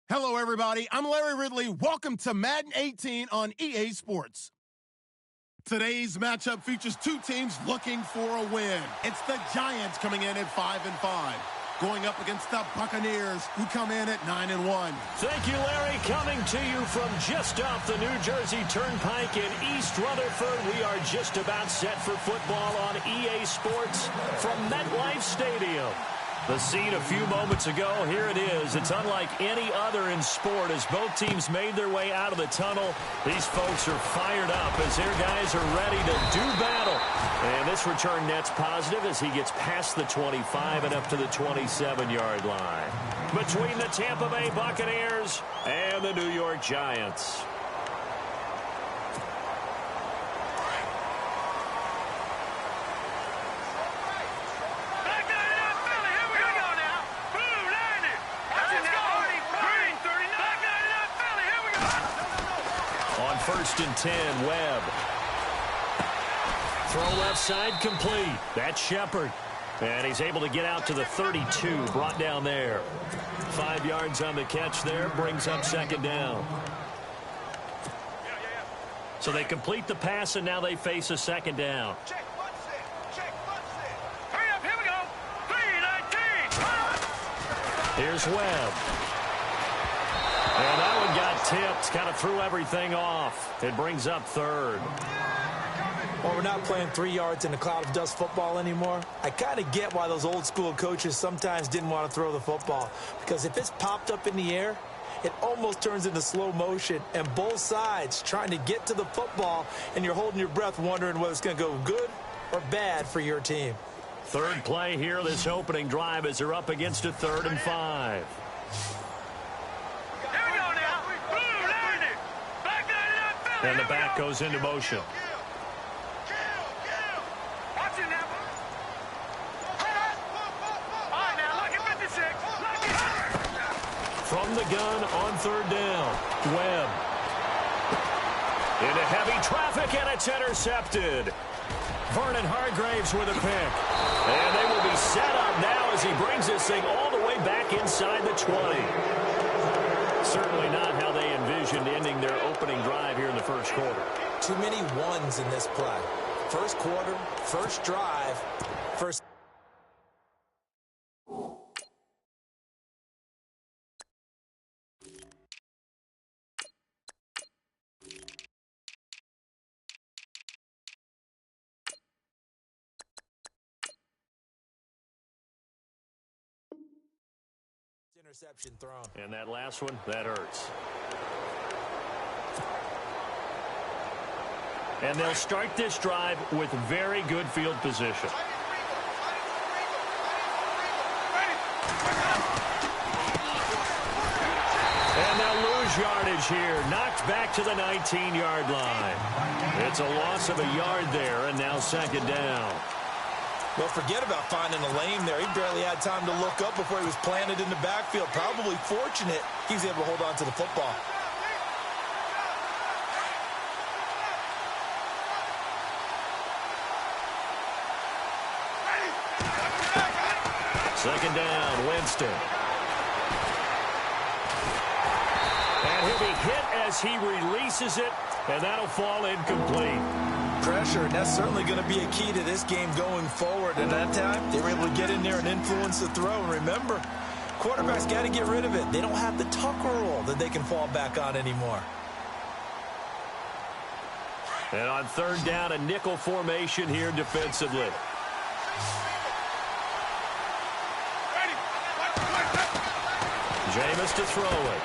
Hello, everybody. I'm Larry Ridley. Welcome to Madden 18 on EA Sports. Today's matchup features two teams looking for a win. It's the Giants coming in at 5-5, going up against the Buccaneers, who come in at 9-1. Thank you, Larry. Coming to you from just off the New Jersey Turnpike in East Rutherford, we are just about set for football on EA Sports from MetLife Stadium. The scene a few moments ago, here it is. It's unlike any other in sport as both teams made their way out of the tunnel. These folks are fired up as their guys are ready to do battle. And this return net's positive as he gets past the 25 and up to the 27-yard line. Between the Tampa Bay Buccaneers and the New York Giants. First and 10, Webb. Throw left side complete. That's Shepard. And he's able to get out to the 32, brought down there. 5 yards on the catch there, brings up second down. So they complete the pass, and now they face a second down. Hurry up, here we go. 3-19. Here's Webb. And that one got tipped, kind of threw everything off. It brings up third. Well, we're not playing 3 yards in a cloud of dust football anymore. I kind of get why those old school coaches sometimes didn't want to throw the football. Because if it's popped up in the air, it almost turns into slow motion. And both sides trying to get to the football, and you're holding your breath wondering whether it's going to go good or bad for your team. Third play here, this opening drive, as they're up against a 3rd and 5. And the back goes into motion. Watch it now. All right, now, look at 56. From the gun on 3rd down. Webb. Into heavy traffic, and it's intercepted. Vernon Hargraves with a pick. And they will be set up now as he brings this thing all the way back inside the 20. Certainly not how they envisioned ending their opening drive here in the first quarter. Too many ones in this play. First quarter, first drive, first. Interception thrown. And that last one, that hurts. And they'll start this drive with very good field position. And they'll lose yardage here. Knocked back to the 19-yard line. It's a loss of a yard there, and now second down. Well, forget about finding a lane there. He barely had time to look up before he was planted in the backfield. Probably fortunate he was able to hold on to the football. Second down, Winston. And he'll be hit as he releases it, and that'll fall incomplete. Pressure, and that's certainly going to be a key to this game going forward. And that time, they were able to get in there and influence the throw. And remember, quarterbacks got to get rid of it. They don't have the tucker rule that they can fall back on anymore. And on 3rd down, a nickel formation here defensively. Jameis to throw it.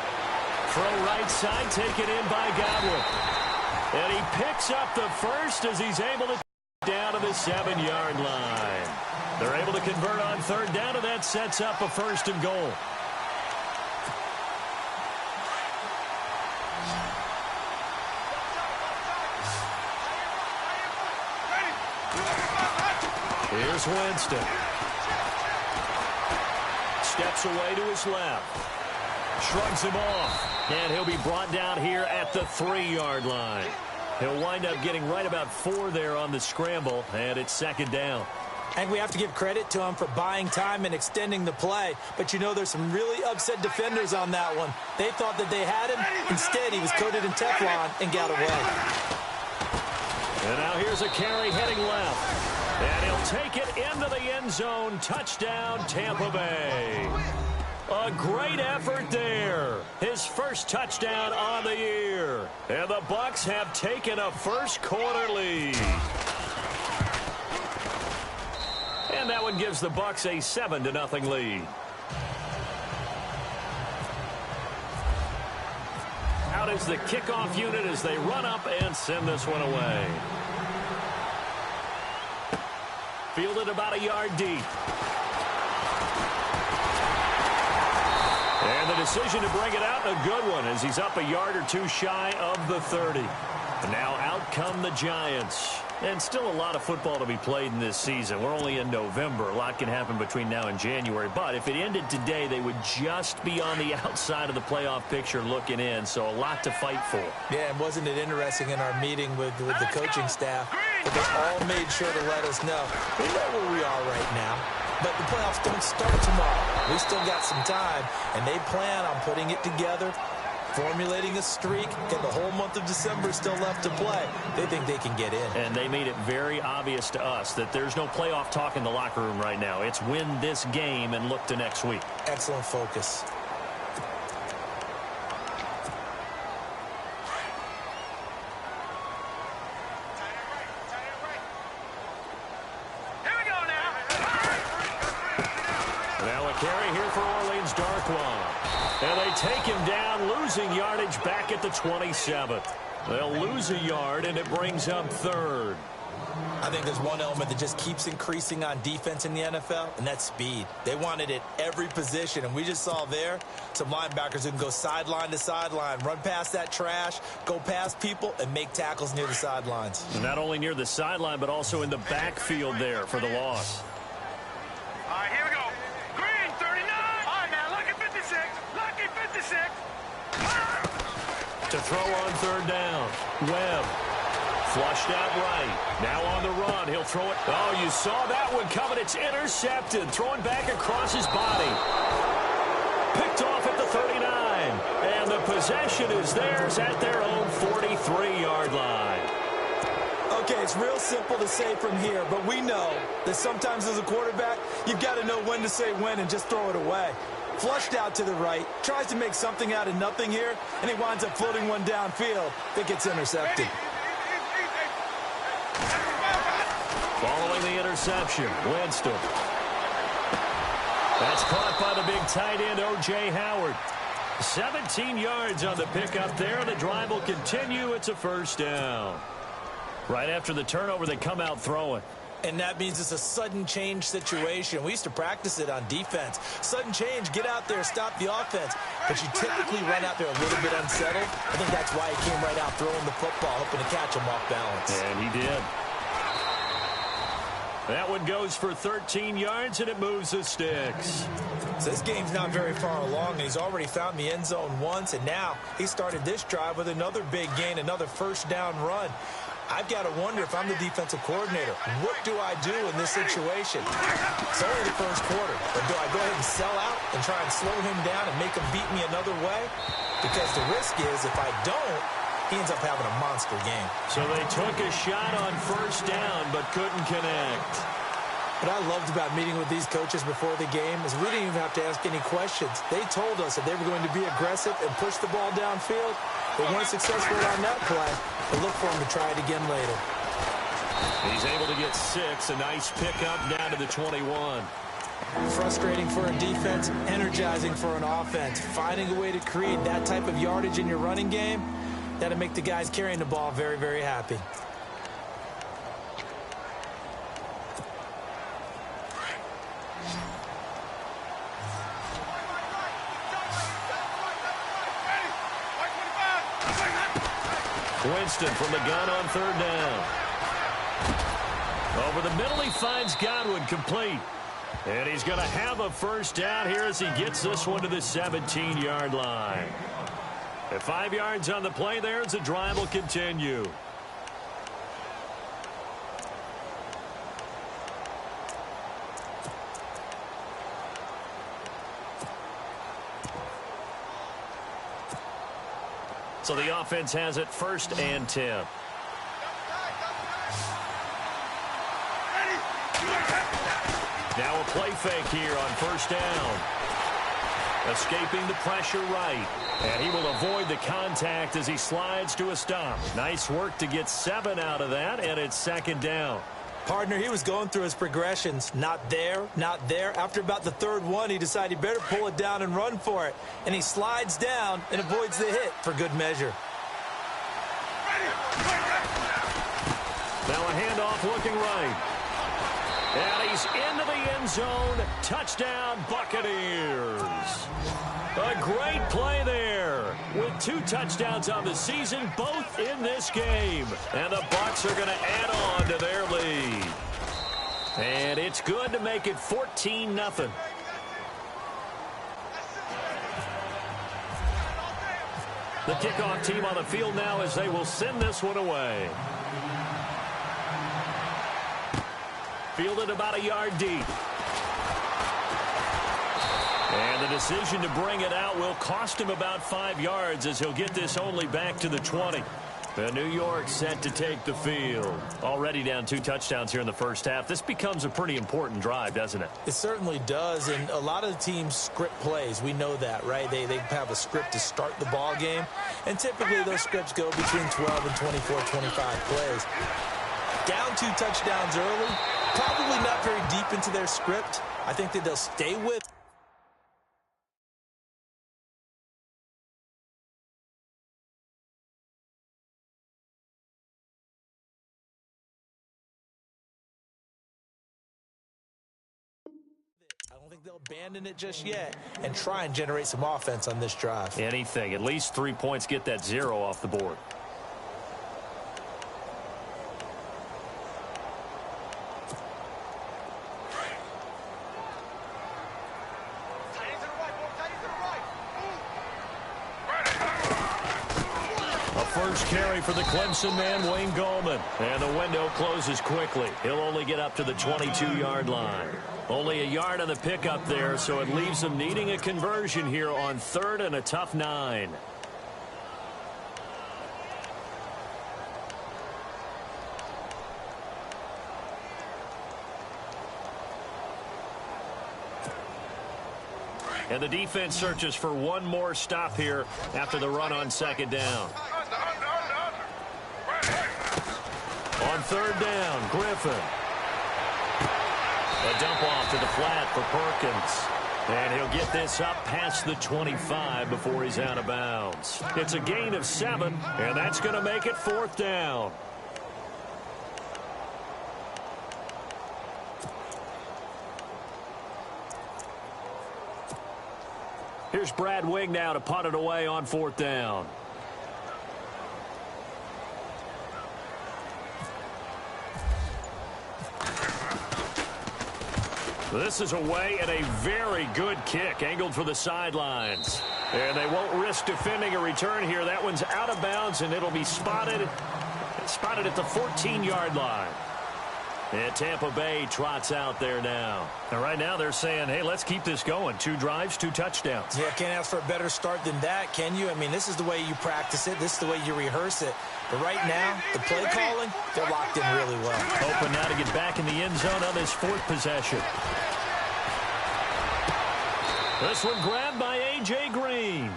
Throw right side, taken in by Godwin. And he picks up the first as he's able to down to the 7-yard line. They're able to convert on 3rd down, and that sets up a 1st and goal. Here's Winston. Steps away to his left. Shrugs him off. And he'll be brought down here at the 3-yard line. He'll wind up getting right about 4 there on the scramble, and it's second down. And we have to give credit to him for buying time and extending the play. But, you know, there's some really upset defenders on that one. They thought that they had him. Instead, he was coated in Teflon and got away. And now here's a carry heading left. And he'll take it into the end zone. Touchdown, Tampa Bay. A great effort there. His first touchdown on the year. And the Bucs have taken a first-quarter lead. And that one gives the Bucs a 7-0 lead. Out is the kickoff unit as they run up and send this one away. Fielded about a yard deep. And the decision to bring it out, a good one, as he's up a yard or two shy of the 30. And now out come the Giants. And still a lot of football to be played in this season. We're only in November. A lot can happen between now and January. But if it ended today, they would just be on the outside of the playoff picture looking in. So a lot to fight for. Yeah, and wasn't it interesting in our meeting with the coaching staff that they all made sure to let us know. We know where we are right now, but the playoffs don't start tomorrow. We still got some time, and they plan on putting it together, formulating a streak, and the whole month of December still left to play. They think they can get in. And they made it very obvious to us that there's no playoff talk in the locker room right now. It's win this game and look to next week. Excellent focus. Here we go now. Now a carry here for Orleans Darkwa. And they take him down, losing yardage back at the 27th. They'll lose a yard, and it brings up third. I think there's one element that just keeps increasing on defense in the NFL, and that's speed. They want it at every position, and we just saw there some linebackers who can go sideline to sideline, run past that trash, go past people, and make tackles near the sidelines. Not only near the sideline, but also in the backfield there for the loss. All right, here we go. Green, 39. All right, now look at 56. Lucky 56. To throw on third down. Webb. Flushed out right. Now on the run. He'll throw it. Oh, you saw that one coming. It's intercepted. Throwing back across his body. Picked off at the 39. And the possession is theirs at their own 43-yard line. Okay, it's real simple to say from here, but we know that sometimes as a quarterback, you've got to know when to say when and just throw it away. Flushed out to the right, tries to make something out of nothing here, and he winds up floating one downfield that gets intercepted. Following the interception, Winston. That's caught by the big tight end, O.J. Howard. 17 yards on the pickup there. The drive will continue. It's a first down. Right after the turnover, they come out throwing. And that means it's a sudden change situation. We used to practice it on defense. Sudden change, get out there, stop the offense. But you typically run out there a little bit unsettled. I think that's why he came right out throwing the football, hoping to catch him off balance. And he did. That one goes for 13 yards, and it moves the sticks. So this game's not very far along, and he's already found the end zone once, and now he started this drive with another big gain, another first down run. I've got to wonder if I'm the defensive coordinator, what do I do in this situation? It's only the first quarter, but do I go ahead and sell out and try and slow him down and make him beat me another way? Because the risk is if I don't, he ends up having a monster game. So they took a shot on first down, but couldn't connect. What I loved about meeting with these coaches before the game is we didn't even have to ask any questions. They told us that they were going to be aggressive and push the ball downfield. They weren't successful on that play, but look for them to try it again later. He's able to get 6. A nice pickup down to the 21. Frustrating for a defense, energizing for an offense. Finding a way to create that type of yardage in your running game, that'll make the guys carrying the ball very, very happy. Winston from the gun on third down. Over the middle, he finds Godwin complete. And he's going to have a first down here as he gets this one to the 17-yard line. At 5 yards on the play there as the drive will continue. So the offense has it 1st and 10. Now a play fake here on 1st down. Escaping the pressure right. And he will avoid the contact as he slides to a stop. Nice work to get 7 out of that, and it's 2nd down. Partner, he was going through his progressions. Not there, not there. After about the 3rd one, he decided he better pull it down and run for it. And he slides down and avoids the hit for good measure. Now a handoff looking right. And he's into the end zone. Touchdown, Buccaneers. A great play there with 2 touchdowns on the season, both in this game. And the Bucs are going to add on to their lead. And it's good to make it 14-0. The kickoff team on the field now as they will send this one away. Fielded about a yard deep. And the decision to bring it out will cost him about 5 yards as he'll get this only back to the 20. And New York set to take the field. Already down 2 touchdowns here in the first half. This becomes a pretty important drive, doesn't it? It certainly does, and a lot of the teams script plays. We know that, right? They have a script to start the ball game, and typically those scripts go between 12 and 24, 25 plays. Down 2 touchdowns early, probably not very deep into their script. I think that they'll stay with. I don't think they'll abandon it just yet and try and generate some offense on this drive. Anything. At least 3 points, get that 0 off the board. First carry for the Clemson man, Wayne Gallman. And the window closes quickly. He'll only get up to the 22-yard line. Only a yard on the pickup there, so it leaves him needing a conversion here on 3rd and a tough 9. And the defense searches for one more stop here after the run on 2nd down. On 3rd down, Griffin. A dump off to the flat for Perkins. And he'll get this up past the 25 before he's out of bounds. It's a gain of 7, and that's going to make it 4th down. Here's Brad Wing now to punt it away on 4th down. This is away and a very good kick angled for the sidelines. And they won't risk defending a return here. That one's out of bounds, and it'll be spotted at the 14-yard line. And Tampa Bay trots out there now. And right now they're saying, hey, let's keep this going. 2 drives, 2 touchdowns. Yeah, can't ask for a better start than that, can you? I mean, this is the way you practice it. This is the way you rehearse it. But right now, the play calling, they're locked in really well. Hoping now to get back in the end zone on this 4th possession. This one grabbed by A.J. Green.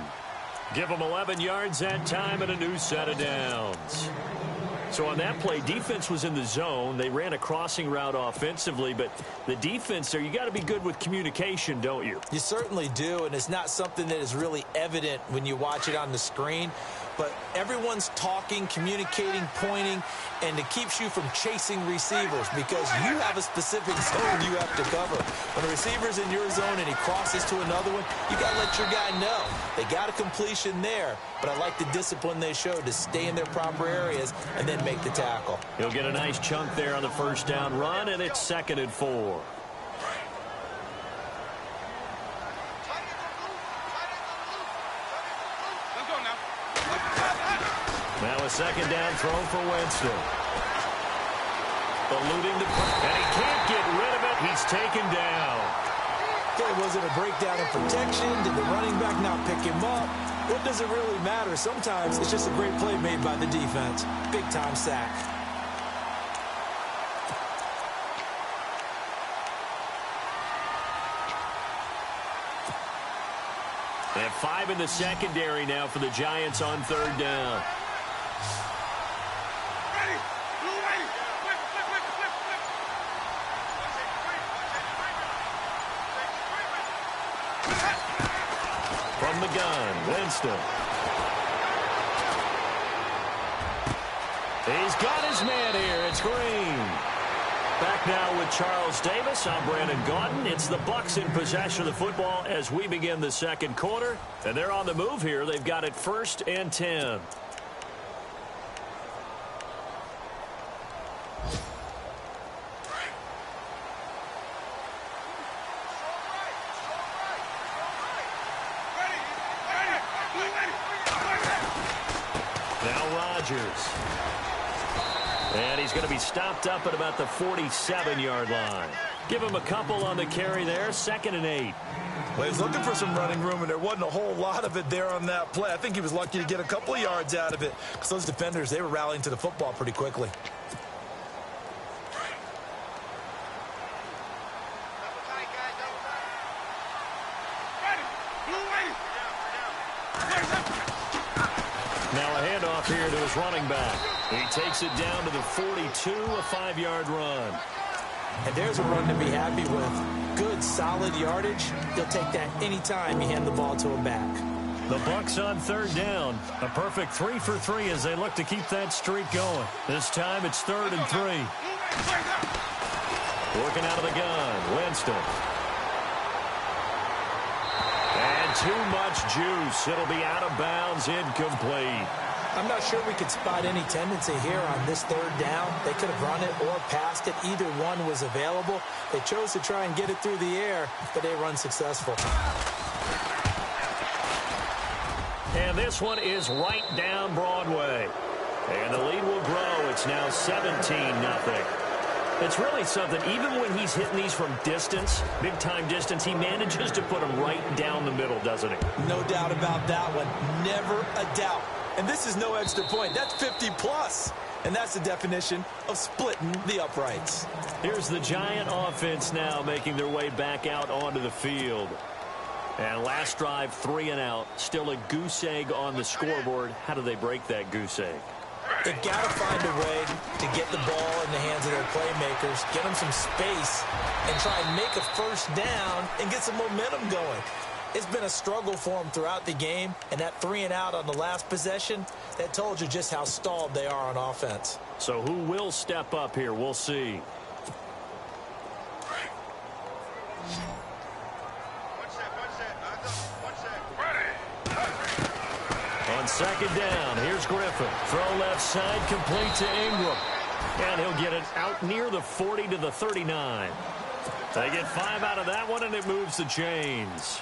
Give him 11 yards that time and a new set of downs. So on that play, defense was in the zone. They ran a crossing route offensively, but the defense there, you got to be good with communication, don't you? You certainly do, and it's not something that is really evident when you watch it on the screen. But everyone's talking, communicating, pointing, and it keeps you from chasing receivers because you have a specific zone you have to cover. When a receiver's in your zone and he crosses to another one, you got to let your guy know. They got a completion there, but I like the discipline they showed to stay in their proper areas and then make the tackle. He'll get a nice chunk there on the 1st down run, and it's 2nd and 4. Now a 2nd down throw for Winston. Eluding the and he can't get rid of it. He's taken down. Okay, was it a breakdown in protection? Did the running back not pick him up? What does it really matter? Sometimes it's just a great play made by the defense. Big-time sack. They have 5 in the secondary now for the Giants on third down. From the gun, Winston. He's got his man here. It's Green. Back now with Charles Davis. I'm Brandon Gaudin. It's the Bucs in possession of the football as we begin the second quarter. And they're on the move here. They've got it 1st and 10. Now Rodgers. And he's going to be stopped up at about the 47-yard line. Give him a couple on the carry there. 2nd and 8. Well, he's looking for some running room, and there wasn't a whole lot of it there on that play. I think he was lucky to get a couple of yards out of it because those defenders, they were rallying to the football pretty quickly. Now a handoff here to his running back. He takes it down to the 42, a 5-yard run. And there's a run to be happy with. Good, solid yardage. He'll take that anytime you hand the ball to him back. The Bucs on third down. A perfect 3 for 3 as they look to keep that streak going. This time it's 3rd and 3. Working out of the gun, Winston. And too much juice. It'll be out of bounds, incomplete. I'm not sure we could spot any tendency here on this third down. They could have run it or passed it. Either one was available. They chose to try and get it through the air, but they run successful. And this one is right down Broadway. And the lead will grow. It's now 17-0. It's really something. Even when he's hitting these from distance, big-time distance, he manages to put them right down the middle, doesn't he? No doubt about that one. Never a doubt. And this is no extra point. That's 50-plus. And that's the definition of splitting the uprights. Here's the Giant offense now making their way back out onto the field. And last drive, 3 and out. Still a goose egg on the scoreboard. How do they break that goose egg? They've got to find a way to get the ball in the hands of their playmakers, get them some space, and try and make a first down and get some momentum going. It's been a struggle for them throughout the game, and that 3 and out on the last possession, that told you just how stalled they are on offense. So who will step up here? We'll see. On second down, here's Griffin. Throw left side, complete to Ingram. And he'll get it out near the 40 to the 39. They get 5 out of that one, and it moves the chains.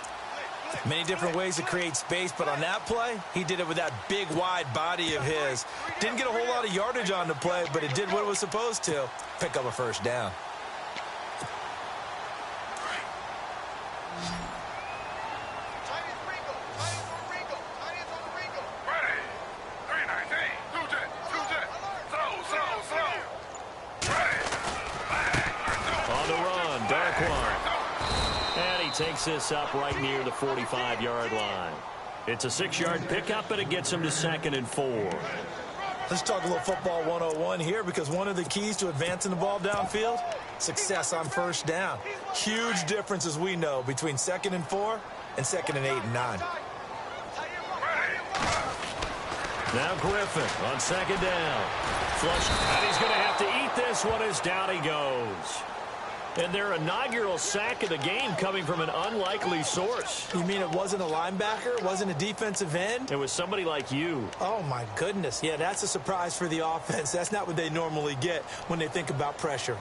Many different ways to create space, but on that play, he did it with that big, wide body of his. Didn't get a whole lot of yardage on the play, but it did what it was supposed to. Pick up a first down. On the run, Darkwan. And he takes this up right near the 45-yard line. It's a 6-yard pickup, and it gets him to 2nd and 4. Let's talk a little football 101 here, because one of the keys to advancing the ball downfield, success on first down. Huge difference, as we know, between 2nd and 4 and 2nd and 8 and 9. Now Griffin on second down. Flush, and he's going to have to eat this one as down he goes. And their inaugural sack of the game coming from an unlikely source. You mean it wasn't a linebacker? It wasn't a defensive end? It was somebody like you. Oh, my goodness. Yeah, that's a surprise for the offense. That's not what they normally get when they think about pressure.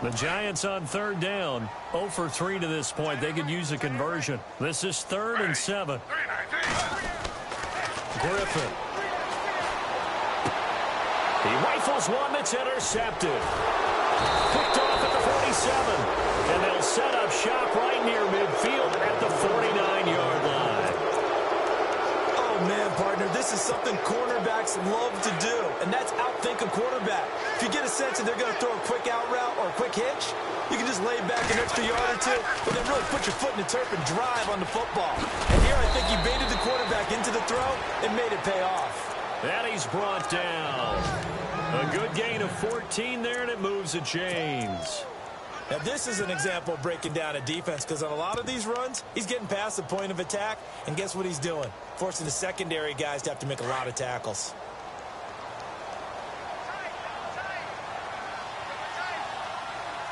The Giants on third down. 0 for 3 to this point. They could use a conversion. This is 3rd and 7. He rifles one that's intercepted. Picked off at the 47. And they'll set up shop right near midfield at the 49-yard line. Oh, man, partner, this is something cornerbacks love to do, and that's outthink a quarterback. If you get a sense that they're going to throw a quick out route or a quick hitch, you can just lay back an extra yard or two, but then really put your foot in the turf and drive on the football. And here I think he baited the quarterback into the throw and made it pay off. And he's brought down. A good gain of 14 there, and it moves the chains. Now, this is an example of breaking down a defense, because on a lot of these runs, he's getting past the point of attack, and guess what he's doing? Forcing the secondary guys to have to make a lot of tackles.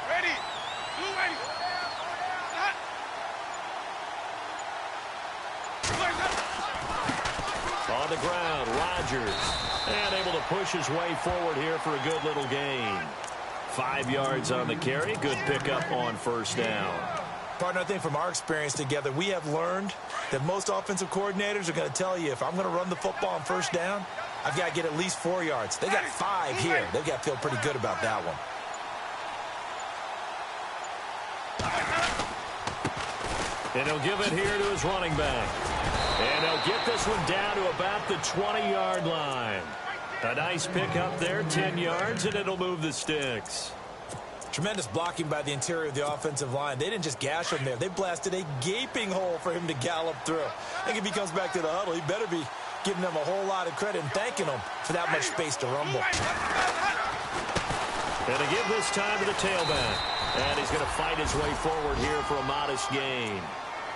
Ready. Blue ready. On the ground, Rodgers. And able to push his way forward here for a good little gain. 5 yards on the carry. Good pickup on first down. Partner, I think from our experience together, we have learned that most offensive coordinators are going to tell you, if I'm going to run the football on first down, I've got to get at least 4 yards. They got 5 here. They've got to feel pretty good about that one. And he'll give it here to his running back. And he'll get this one down to about the 20-yard line. A nice pickup there, 10 yards, and it'll move the sticks. Tremendous blocking by the interior of the offensive line. They didn't just gash him there. They blasted a gaping hole for him to gallop through. I think if he comes back to the huddle, he better be giving them a whole lot of credit and thanking them for that much space to rumble. And to give this time to the tailback. And he's going to fight his way forward here for a modest gain.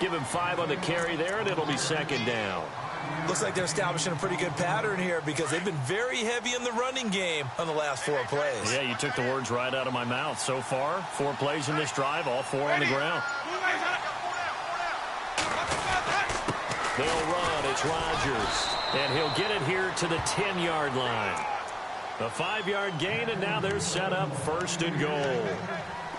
Give him 5 on the carry there, and it'll be second down. Looks like they're establishing a pretty good pattern here, because they've been very heavy in the running game on the last 4 plays. Yeah, you took the words right out of my mouth. So far, 4 plays in this drive, all 4 on the ground. They'll run. It's Rodgers. And he'll get it here to the 10-yard line. A 5-yard gain, and now they're set up first and goal.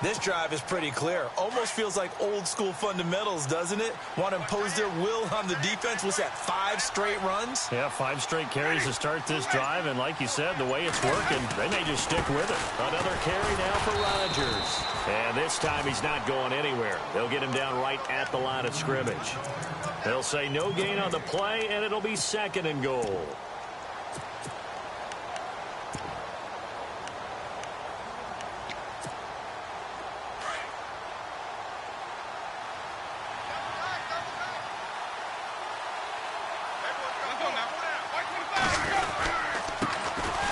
This drive is pretty clear. Almost feels like old-school fundamentals, doesn't it? Want to impose their will on the defense. Was that 5 straight runs? Yeah, 5 straight carries to start this drive, and like you said, the way it's working, they may just stick with it. Another carry now for Rodgers. And this time he's not going anywhere. They'll get him down right at the line of scrimmage. They'll say no gain on the play, and it'll be second and goal.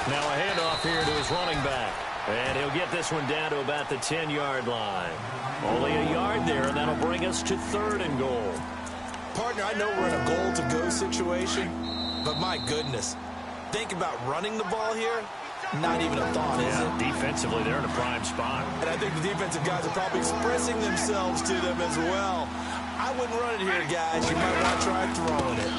Now a handoff here to his running back. And he'll get this one down to about the 10-yard line. Only a yard there, and that'll bring us to third and goal. Partner, I know we're in a goal-to-go situation, but my goodness. Think about running the ball here. Not even a thought, is it? Defensively, they're in a prime spot. And I think the defensive guys are probably expressing themselves to them as well. I wouldn't run it here, guys. You might want to try throwing it.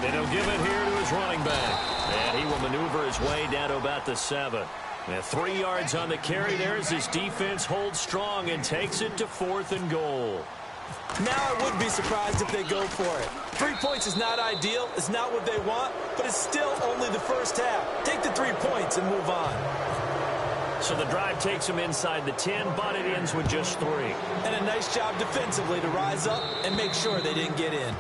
And he'll give it here to his running back. And he will maneuver his way down to about the 7. Now 3 yards on the carry there as his defense holds strong and takes it to fourth and goal. Now I wouldn't be surprised if they go for it. 3 points is not ideal. It's not what they want, but it's still only the first half. Take the 3 points and move on. So the drive takes them inside the 10, but it ends with just 3. And a nice job defensively to rise up and make sure they didn't get in.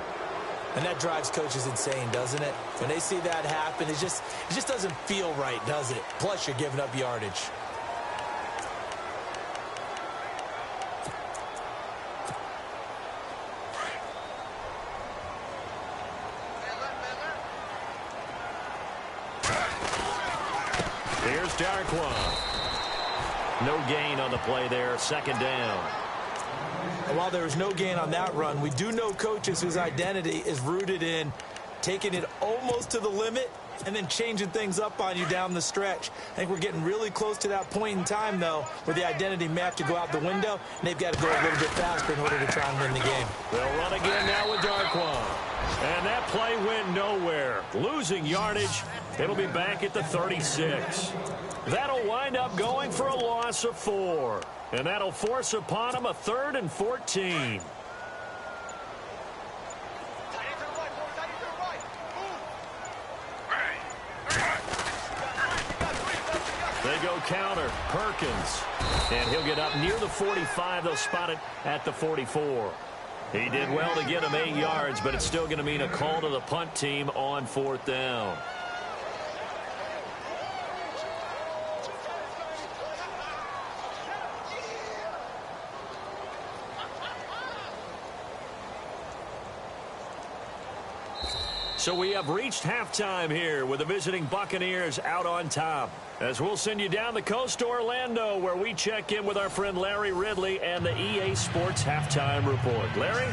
And that drives coaches insane, doesn't it? When they see that happen, it just doesn't feel right, does it? Plus, you're giving up yardage. Here's Darquan. No gain on the play there, second down. While there was no gain on that run, we do know coaches whose identity is rooted in taking it almost to the limit and then changing things up on you down the stretch. I think we're getting really close to that point in time, though, where the identity may have to go out the window, and they've got to go a little bit faster in order to try and win the game. They'll run again now with Darquan. And that play went nowhere. Losing yardage. It'll be back at the 36. That'll wind up going for a loss of 4. And that'll force upon him a 3rd and 14. counter. Perkins. And he'll get up near the 45. They'll spot it at the 44. He did well to get him 8 yards, but it's still going to mean a call to the punt team on 4th down. So we have reached halftime here with the visiting Buccaneers out on top. As we'll send you down the coast to Orlando, where we check in with our friend Larry Ridley and the EA Sports Halftime Report. Larry?